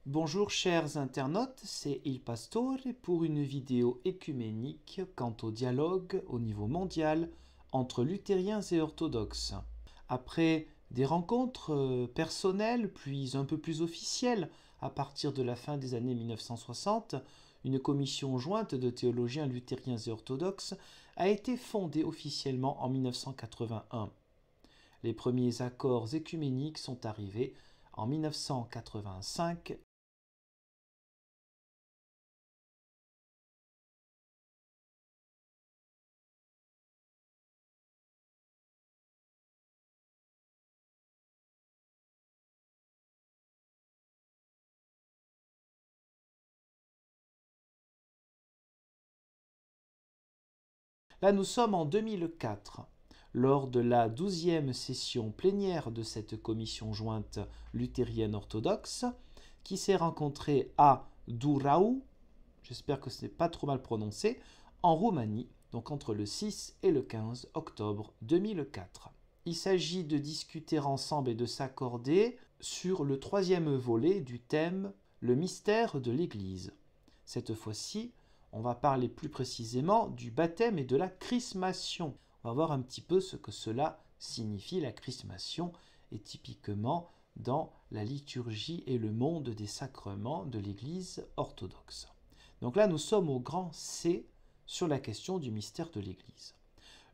Bonjour chers internautes, c'est Il Pastore pour une vidéo œcuménique quant au dialogue au niveau mondial entre luthériens et orthodoxes. Après des rencontres personnelles puis un peu plus officielles à partir de la fin des années 1960, une commission jointe de théologiens luthériens et orthodoxes a été fondée officiellement en 1981. Les premiers accords œcuméniques sont arrivés en 1985. Là, nous sommes en 2004, lors de la 12e session plénière de cette commission jointe luthérienne orthodoxe, qui s'est rencontrée à Durău, j'espère que ce n'est pas trop mal prononcé, en Roumanie, donc entre le 6 et le 15 octobre 2004. Il s'agit de discuter ensemble et de s'accorder sur le troisième volet du thème « Le mystère de l'Église ». Cette fois-ci, on va parler plus précisément du baptême et de la chrismation. On va voir un petit peu ce que cela signifie, la chrismation, et typiquement dans la liturgie et le monde des sacrements de l'Église orthodoxe. Donc là, nous sommes au grand C sur la question du mystère de l'Église.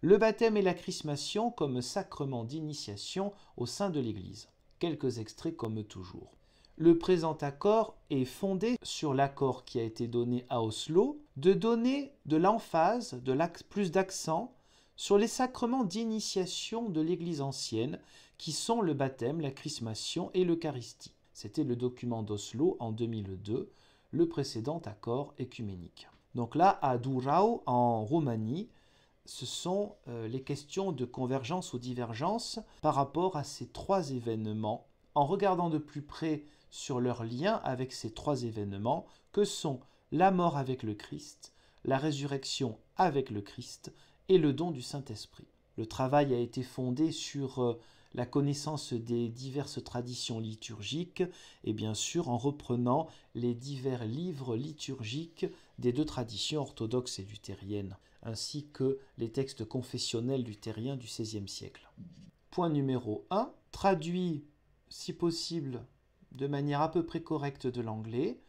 Le baptême et la chrismation comme sacrement d'initiation au sein de l'Église. Quelques extraits comme toujours. Le présent accord est fondé sur l'accord qui a été donné à Oslo de donner de l'emphase, plus d'accent sur les sacrements d'initiation de l'Église ancienne qui sont le baptême, la chrismation et l'Eucharistie. C'était le document d'Oslo en 2002, le précédent accord œcuménique. Donc là, à Durău, en Roumanie, ce sont les questions de convergence ou divergence par rapport à ces trois événements, en regardant de plus près sur leur lien avec ces trois événements que sont la mort avec le Christ, la résurrection avec le Christ et le don du Saint-Esprit. Le travail a été fondé sur la connaissance des diverses traditions liturgiques et bien sûr en reprenant les divers livres liturgiques des deux traditions orthodoxes et luthériennes, ainsi que les textes confessionnels luthériens du XVIe siècle. Point numéro 1, traduit si possible de manière à peu près correcte de l'anglais.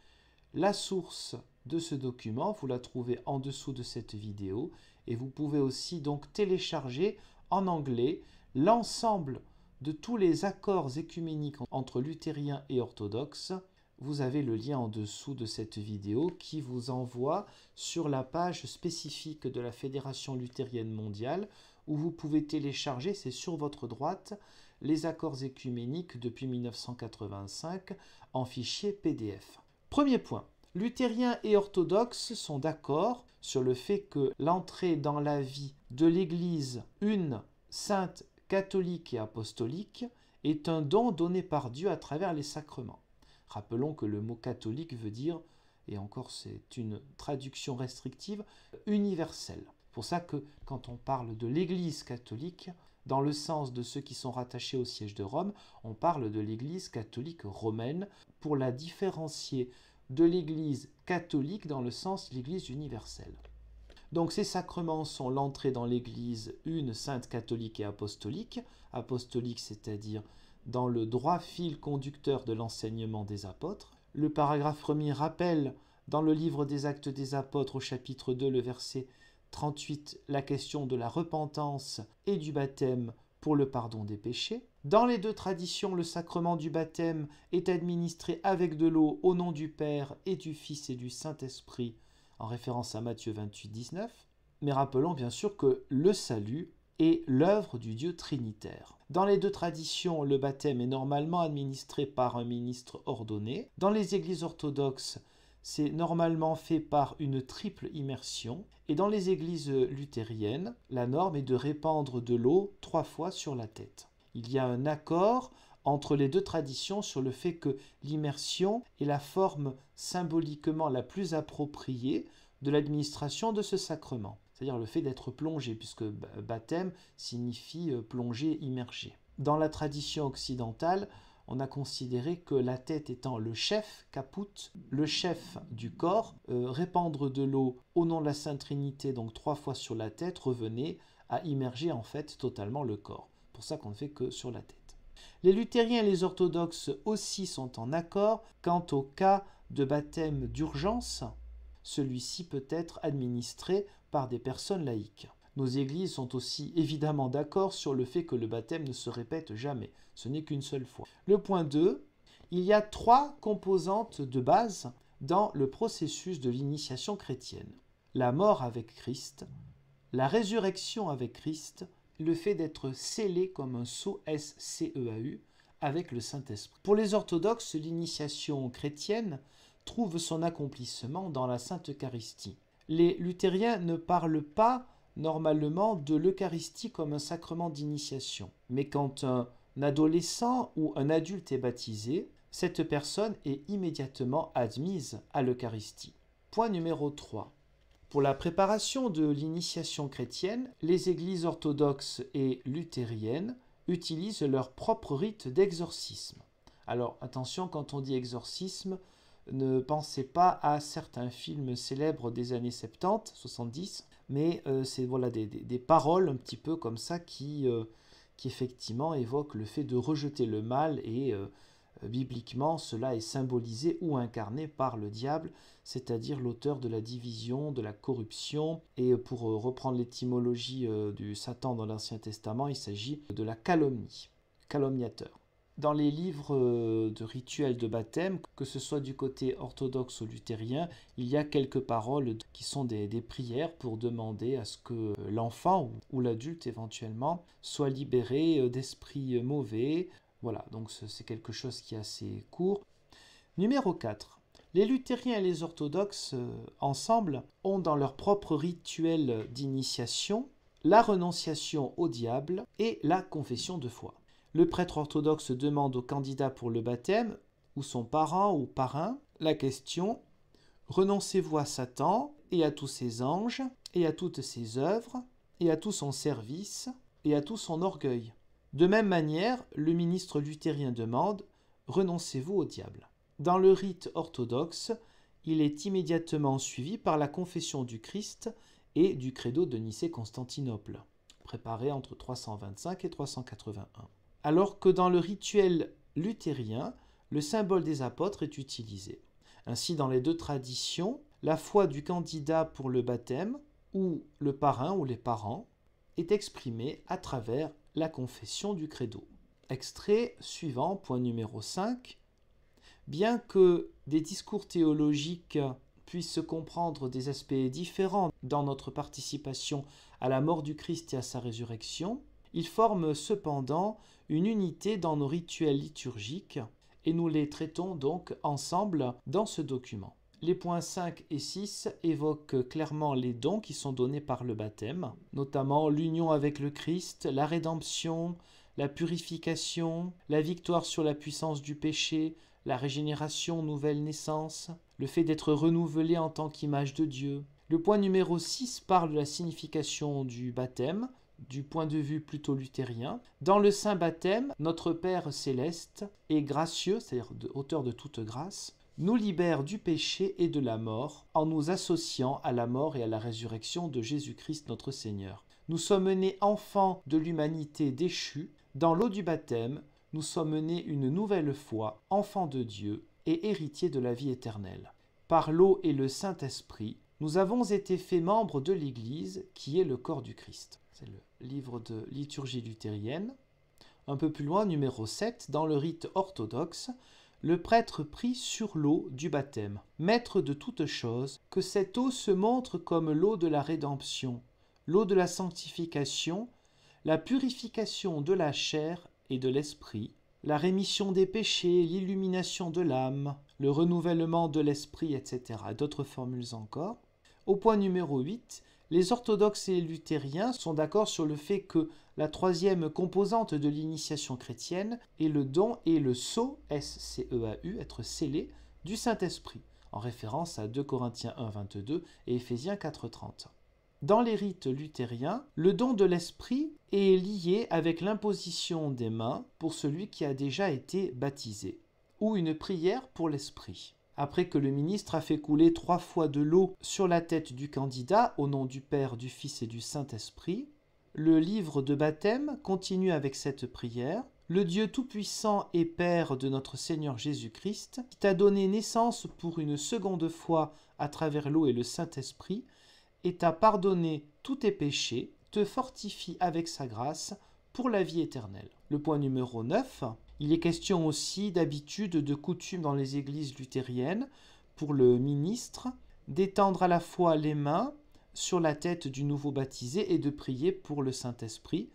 La source de ce document, vous la trouvez en dessous de cette vidéo et vous pouvez aussi donc télécharger en anglais l'ensemble de tous les accords œcuméniques entre luthériens et orthodoxes. Vous avez le lien en dessous de cette vidéo qui vous envoie sur la page spécifique de la Fédération luthérienne mondiale où vous pouvez télécharger, c'est sur votre droite, les accords œcuméniques depuis 1985 en fichier PDF. Premier point, luthériens et orthodoxes sont d'accord sur le fait que l'entrée dans la vie de l'Église une, sainte, catholique et apostolique est un don donné par Dieu à travers les sacrements. Rappelons que le mot catholique veut dire, et encore c'est une traduction restrictive, universelle. C'est pour ça que quand on parle de l'Église catholique, dans le sens de ceux qui sont rattachés au siège de Rome, on parle de l'Église catholique romaine pour la différencier de l'Église catholique dans le sens de l'Église universelle. Donc ces sacrements sont l'entrée dans l'Église une, sainte, catholique et apostolique. Apostolique, c'est-à-dire dans le droit fil conducteur de l'enseignement des apôtres. Le paragraphe premier rappelle dans le livre des Actes des Apôtres au chapitre 2, le verset 38, la question de la repentance et du baptême pour le pardon des péchés. Dans les deux traditions, le sacrement du baptême est administré avec de l'eau au nom du Père et du Fils et du Saint-Esprit, en référence à Matthieu 28, 19. Mais rappelons bien sûr que le salut est l'œuvre du Dieu trinitaire. Dans les deux traditions, le baptême est normalement administré par un ministre ordonné. Dans les églises orthodoxes, c'est normalement fait par une triple immersion. Et dans les églises luthériennes, la norme est de répandre de l'eau 3 fois sur la tête. Il y a un accord entre les deux traditions sur le fait que l'immersion est la forme symboliquement la plus appropriée de l'administration de ce sacrement. C'est-à-dire le fait d'être plongé, puisque baptême signifie plonger, immergé. Dans la tradition occidentale, on a considéré que la tête étant le chef, caput, le chef du corps, répandre de l'eau au nom de la Sainte Trinité, donc 3 fois sur la tête, revenait à immerger en fait totalement le corps. C'est pour ça qu'on ne fait que sur la tête. Les luthériens et les orthodoxes aussi sont en accord quant au cas de baptême d'urgence. Celui-ci peut être administré par des personnes laïques. Nos églises sont aussi évidemment d'accord sur le fait que le baptême ne se répète jamais, ce n'est qu'une seule fois. Le point 2, il y a 3 composantes de base dans le processus de l'initiation chrétienne. La mort avec Christ, la résurrection avec Christ, le fait d'être scellé comme un sceau S-C-E-A-U avec le Saint-Esprit. Pour les orthodoxes, l'initiation chrétienne trouve son accomplissement dans la Sainte Eucharistie. Les luthériens ne parlent pas normalement de l'Eucharistie comme un sacrement d'initiation. Mais quand un adolescent ou un adulte est baptisé, cette personne est immédiatement admise à l'Eucharistie. Point numéro 3. Pour la préparation de l'initiation chrétienne, les églises orthodoxes et luthériennes utilisent leur propre rite d'exorcisme. Alors attention, quand on dit exorcisme, ne pensez pas à certains films célèbres des années 70, 70, mais c'est voilà, des paroles un petit peu comme ça qui effectivement évoquent le fait de rejeter le mal et bibliquement cela est symbolisé ou incarné par le diable, c'est-à-dire l'auteur de la division, de la corruption, et pour reprendre l'étymologie du Satan dans l'Ancien Testament, il s'agit de la calomnie, calomniateur. Dans les livres de rituels de baptême, que ce soit du côté orthodoxe ou luthérien, il y a quelques paroles qui sont des prières pour demander à ce que l'enfant ou l'adulte éventuellement soit libéré d'esprits mauvais. Voilà, donc c'est quelque chose qui est assez court. Numéro 4. Les luthériens et les orthodoxes, ensemble, ont dans leur propre rituel d'initiation la renonciation au diable et la confession de foi. Le prêtre orthodoxe demande au candidat pour le baptême, ou son parent ou parrain, la question « Renoncez-vous à Satan et à tous ses anges, et à toutes ses œuvres, et à tout son service, et à tout son orgueil ?» De même manière, le ministre luthérien demande « Renoncez-vous au diable ?» Dans le rite orthodoxe, il est immédiatement suivi par la confession du Christ et du credo de Nicée-Constantinople, préparé entre 325 et 381. Alors que dans le rituel luthérien, le symbole des apôtres est utilisé. Ainsi, dans les 2 traditions, la foi du candidat pour le baptême, ou le parrain ou les parents, est exprimée à travers la confession du credo. Extrait suivant, point numéro 5. Bien que des discours théologiques puissent comprendre des aspects différents dans notre participation à la mort du Christ et à sa résurrection, ils forment cependant une unité dans nos rituels liturgiques et nous les traitons donc ensemble dans ce document. Les points 5 et 6 évoquent clairement les dons qui sont donnés par le baptême, notamment l'union avec le Christ, la rédemption, la purification, la victoire sur la puissance du péché, la régénération, nouvelle naissance, le fait d'être renouvelé en tant qu'image de Dieu. Le point numéro 6 parle de la signification du baptême, du point de vue plutôt luthérien. Dans le saint baptême, notre Père céleste est gracieux, c'est-à-dire auteur de toute grâce, nous libère du péché et de la mort en nous associant à la mort et à la résurrection de Jésus-Christ notre Seigneur. Nous sommes nés enfants de l'humanité déchue. Dans l'eau du baptême, nous sommes nés une nouvelle fois enfants de Dieu et héritiers de la vie éternelle. Par l'eau et le Saint-Esprit, nous avons été faits membres de l'Église qui est le corps du Christ. C'est le livre de liturgie luthérienne. Un peu plus loin, numéro 7, dans le rite orthodoxe, le prêtre prie sur l'eau du baptême. Maître de toutes choses, que cette eau se montre comme l'eau de la rédemption, l'eau de la sanctification, la purification de la chair et de l'esprit, la rémission des péchés, l'illumination de l'âme, le renouvellement de l'esprit, etc. D'autres formules encore. Au point numéro 8, les orthodoxes et les luthériens sont d'accord sur le fait que la troisième composante de l'initiation chrétienne est le don et le sceau, S-C-E-A-U, être scellé, du Saint-Esprit, en référence à 2 Corinthiens 1, 22 et Éphésiens 4, 30. Dans les rites luthériens, le don de l'esprit est lié avec l'imposition des mains pour celui qui a déjà été baptisé, ou une prière pour l'esprit. Après que le ministre a fait couler 3 fois de l'eau sur la tête du candidat au nom du Père, du Fils et du Saint-Esprit, le livre de baptême continue avec cette prière. Le Dieu Tout-Puissant et Père de notre Seigneur Jésus-Christ, qui t'a donné naissance pour une seconde fois à travers l'eau et le Saint-Esprit, et t'a pardonné tous tes péchés, te fortifie avec sa grâce pour la vie éternelle. Le point numéro 9, il est question aussi d'habitude, de coutume dans les églises luthériennes pour le ministre d'étendre à la fois les mains sur la tête du nouveau baptisé et de prier pour le Saint-Esprit.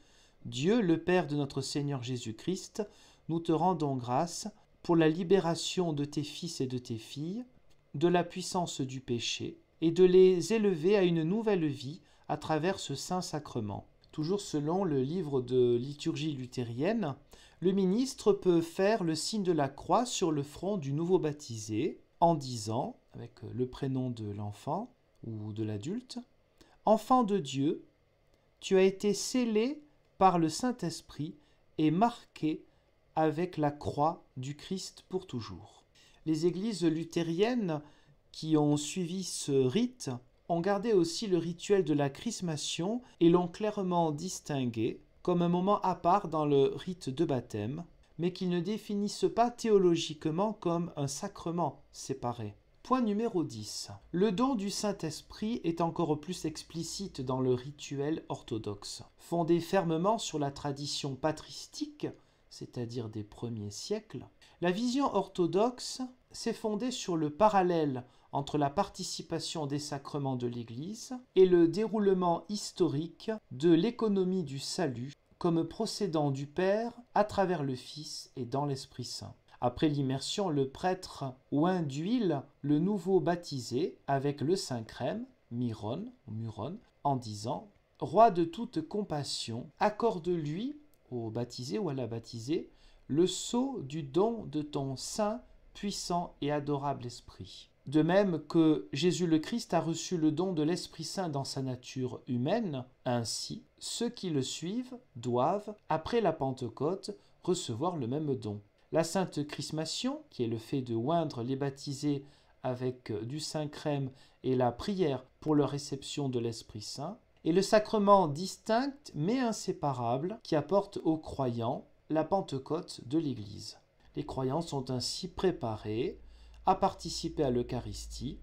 Dieu, le Père de notre Seigneur Jésus-Christ, nous te rendons grâce pour la libération de tes fils et de tes filles, de la puissance du péché, et de les élever à une nouvelle vie à travers ce saint sacrement. Toujours selon le livre de liturgie luthérienne, le ministre peut faire le signe de la croix sur le front du nouveau baptisé en disant, avec le prénom de l'enfant ou de l'adulte, « Enfant de Dieu, tu as été scellé par le Saint-Esprit et marqué avec la croix du Christ pour toujours. » Les églises luthériennes qui ont suivi ce rite ont gardé aussi le rituel de la chrismation et l'ont clairement distingué comme un moment à part dans le rite de baptême, mais qu'ils ne définissent pas théologiquement comme un sacrement séparé. Point numéro 10. Le don du Saint-Esprit est encore plus explicite dans le rituel orthodoxe. Fondé fermement sur la tradition patristique, c'est-à-dire des premiers siècles, la vision orthodoxe s'est fondée sur le parallèle entre la participation des sacrements de l'Église et le déroulement historique de l'économie du salut comme procédant du Père à travers le Fils et dans l'Esprit Saint. Après l'immersion, le prêtre oint d'huile le nouveau baptisé avec le Saint-Crème, Myron, en disant « Roi de toute compassion, accorde-lui, au baptisé ou à la baptisée, le sceau du don de ton saint, puissant et adorable esprit. » De même que Jésus le Christ a reçu le don de l'Esprit Saint dans sa nature humaine, ainsi, ceux qui le suivent doivent, après la Pentecôte, recevoir le même don. La sainte chrismation, qui est le fait de oindre les baptisés avec du Saint-Crème et la prière pour leur réception de l'Esprit Saint, est le sacrement distinct mais inséparable qui apporte aux croyants la Pentecôte de l'Église. Les croyants sont ainsi préparés à participer à l'Eucharistie,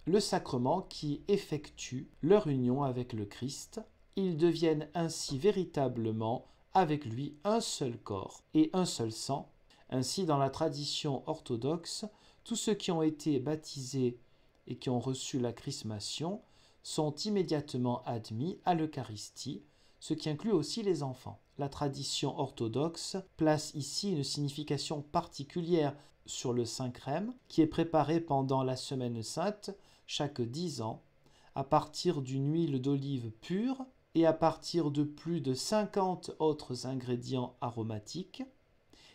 le sacrement qui effectue leur union avec le Christ. Ils deviennent ainsi véritablement avec lui un seul corps et un seul sang. Ainsi, dans la tradition orthodoxe, tous ceux qui ont été baptisés et qui ont reçu la chrismation sont immédiatement admis à l'Eucharistie, ce qui inclut aussi les enfants. La tradition orthodoxe place ici une signification particulière sur le Saint-Crème, qui est préparé pendant la Semaine Sainte, chaque 10 ans, à partir d'une huile d'olive pure et à partir de plus de 50 autres ingrédients aromatiques,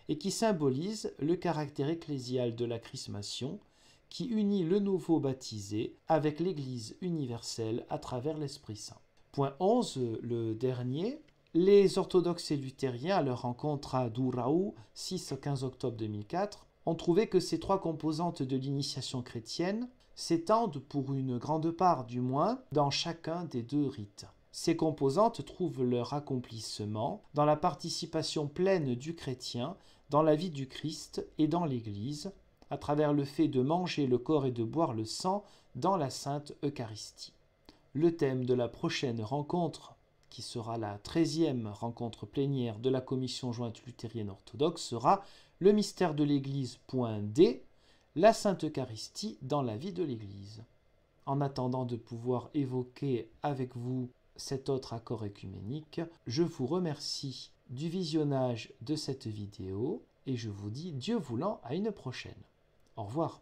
et qui symbolise le caractère ecclésial de la chrismation, qui unit le nouveau baptisé avec l'Église universelle à travers l'Esprit Saint. Point 11, le dernier. Les orthodoxes et luthériens, à leur rencontre à Douraou, 6-15 octobre 2004, ont trouvé que ces 3 composantes de l'initiation chrétienne s'étendent, pour une grande part du moins, dans chacun des 2 rites. Ces composantes trouvent leur accomplissement dans la participation pleine du chrétien dans la vie du Christ et dans l'Église, à travers le fait de manger le corps et de boire le sang dans la Sainte Eucharistie. Le thème de la prochaine rencontre, qui sera la 13e rencontre plénière de la Commission jointe luthérienne orthodoxe, sera le mystère de l'Église, point D, la Sainte Eucharistie dans la vie de l'Église. En attendant de pouvoir évoquer avec vous cet autre accord œcuménique, je vous remercie du visionnage de cette vidéo et je vous dis Dieu voulant à une prochaine. Au revoir.